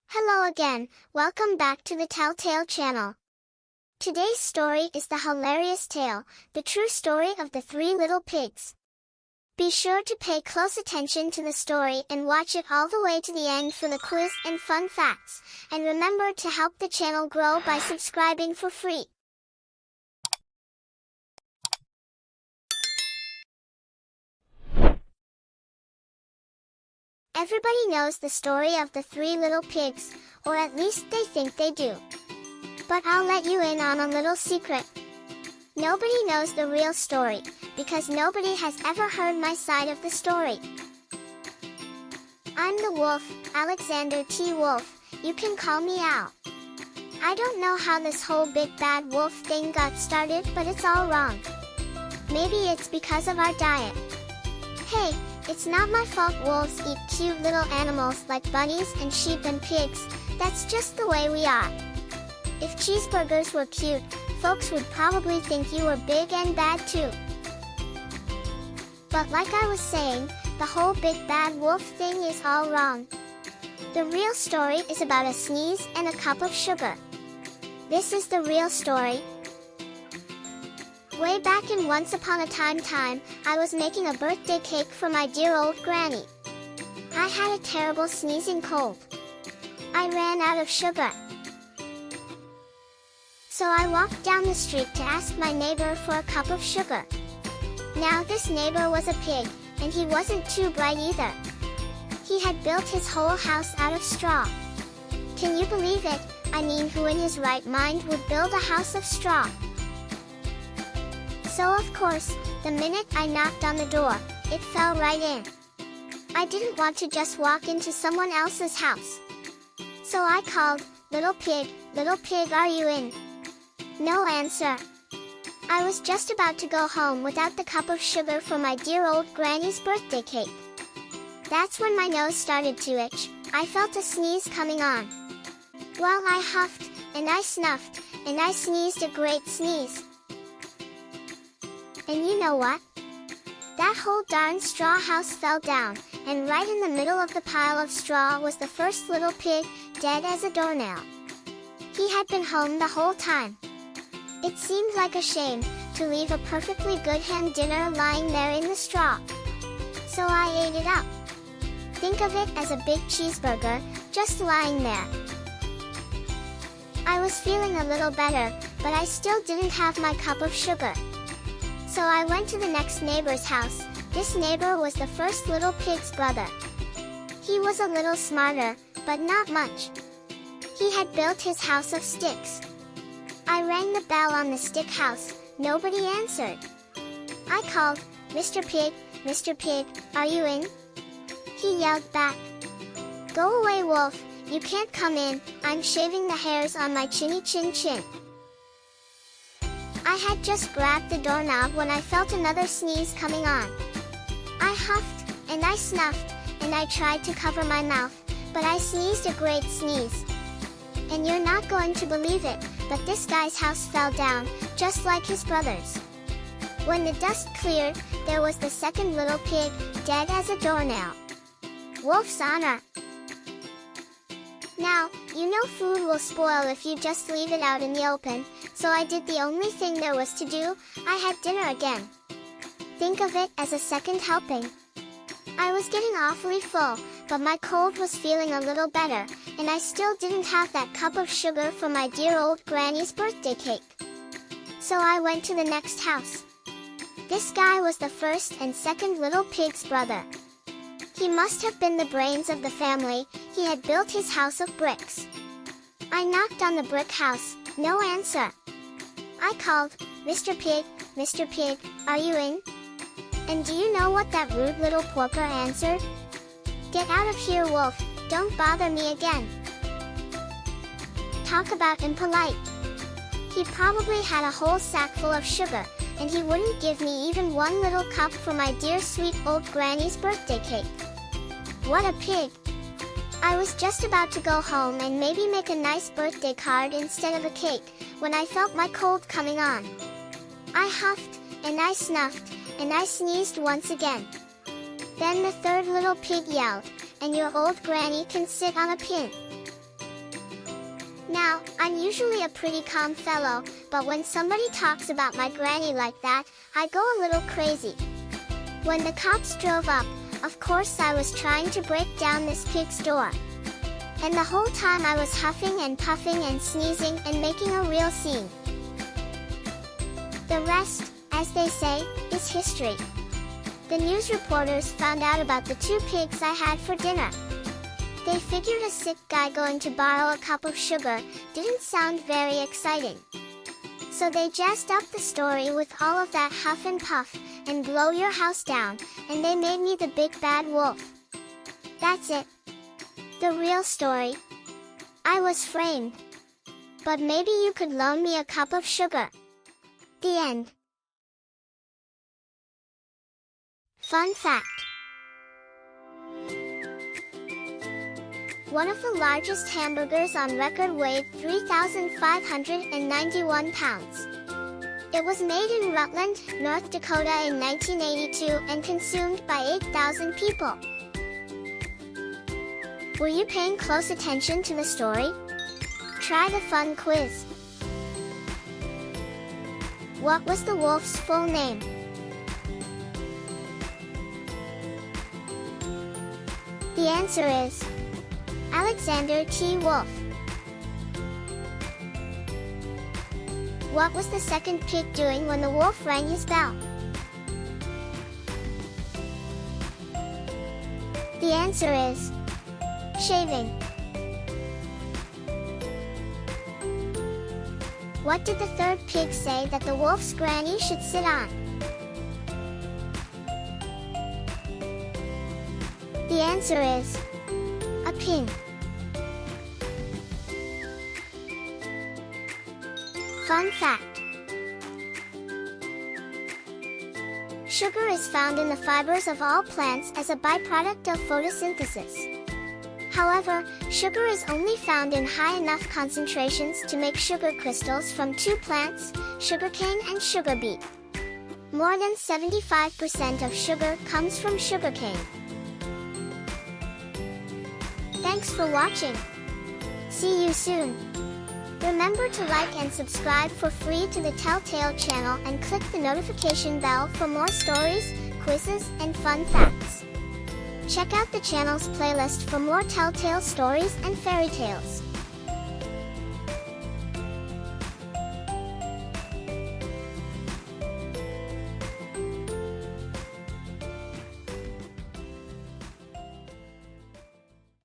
Hello again, welcome back to the Telltale channel. Today's story is the hilarious tale, the true story of the three little pigs. Be sure to pay close attention to the story and watch it all the way to the end for the quiz and fun facts, and remember to help the channel grow by subscribing for free. Everybody knows the story of the three little pigs, or at least they think they do. But I'll let you in on a little secret. Nobody knows the real story, because nobody has ever heard my side of the story. I'm the wolf, Alexander T. Wolf, you can call me Al. I don't know how this whole big bad wolf thing got started, but it's all wrong. Maybe it's because of our diet. Hey, it's not my fault wolves eat cute little animals like bunnies and sheep and pigs, that's just the way we are. If cheeseburgers were cute, folks would probably think you were big and bad too. But like I was saying, the whole big bad wolf thing is all wrong. The real story is about a sneeze and a cup of sugar. This is the real story. Way back in Once Upon a Time, I was making a birthday cake for my dear old granny. I had a terrible sneezing cold. I ran out of sugar. So I walked down the street to ask my neighbor for a cup of sugar. Now this neighbor was a pig, and he wasn't too bright either. He had built his whole house out of straw. Can you believe it? I mean, who in his right mind would build a house of straw? So of course, the minute I knocked on the door, it fell right in. I didn't want to just walk into someone else's house. So I called, little pig, are you in? No answer. I was just about to go home without the cup of sugar for my dear old granny's birthday cake. That's when my nose started to itch. I felt a sneeze coming on. Well, I huffed, and I snuffed, and I sneezed a great sneeze. And you know what? That whole darn straw house fell down, and right in the middle of the pile of straw was the first little pig, dead as a doornail. He had been home the whole time. It seemed like a shame to leave a perfectly good ham dinner lying there in the straw. So I ate it up. Think of it as a big cheeseburger, just lying there. I was feeling a little better, but I still didn't have my cup of sugar. So I went to the next neighbor's house. This neighbor was the first little pig's brother. He was a little smarter, but not much. He had built his house of sticks. I rang the bell on the stick house, nobody answered. I called, Mr. Pig, are you in? He yelled back. Go away, wolf, you can't come in, I'm shaving the hairs on my chinny chin. I had just grabbed the doorknob when I felt another sneeze coming on. I huffed, and I snuffed, and I tried to cover my mouth, but I sneezed a great sneeze. And you're not going to believe it, but this guy's house fell down, just like his brother's. When the dust cleared, there was the second little pig, dead as a doornail. Wolf's honor. Now, you know food will spoil if you just leave it out in the open, so I did the only thing there was to do, I had dinner again. Think of it as a second helping. I was getting awfully full, but my cold was feeling a little better, and I still didn't have that cup of sugar for my dear old granny's birthday cake. So I went to the next house. This guy was the first and second little pig's brother. He must have been the brains of the family, he had built his house of bricks. I knocked on the brick house, no answer. I called, Mr. Pig, are you in? And do you know what that rude little porker answered? Get out of here, wolf, don't bother me again. Talk about impolite. He probably had a whole sack full of sugar, and he wouldn't give me even one little cup for my dear sweet old granny's birthday cake. What a pig! I was just about to go home and maybe make a nice birthday card instead of a cake, when I felt my cold coming on. I huffed, and I snuffed, and I sneezed once again. Then the third little pig yelled, and your old granny can sit on a pin. Now, I'm usually a pretty calm fellow, but when somebody talks about my granny like that, I go a little crazy. When the cops drove up, of course I was trying to break down this pig's door. And the whole time I was huffing and puffing and sneezing and making a real scene. The rest, as they say, is history. The news reporters found out about the 2 pigs I had for dinner. They figured a sick guy going to borrow a cup of sugar didn't sound very exciting. So they jazzed up the story with all of that huff and puff, and blow your house down, and they made me the big bad wolf. That's it. The real story. I was framed. But maybe you could loan me a cup of sugar. The end. Fun fact. One of the largest hamburgers on record weighed 3,591 pounds. It was made in Rutland, North Dakota in 1982 and consumed by 8,000 people. Were you paying close attention to the story? Try the fun quiz. What was the wolf's full name? The answer is Alexander T. Wolf. What was the second pig doing when the wolf rang his bell? The answer is shaving. What did the third pig say that the wolf's granny should sit on? The answer is a pin. Fun fact. Sugar is found in the fibers of all plants as a byproduct of photosynthesis. However, sugar is only found in high enough concentrations to make sugar crystals from 2 plants, sugarcane and sugar beet. More than 75% of sugar comes from sugarcane. Thanks for watching. See you soon. Remember to like and subscribe for free to the Telltale channel and click the notification bell for more stories, quizzes, and fun facts. Check out the channel's playlist for more Telltale stories and fairy tales.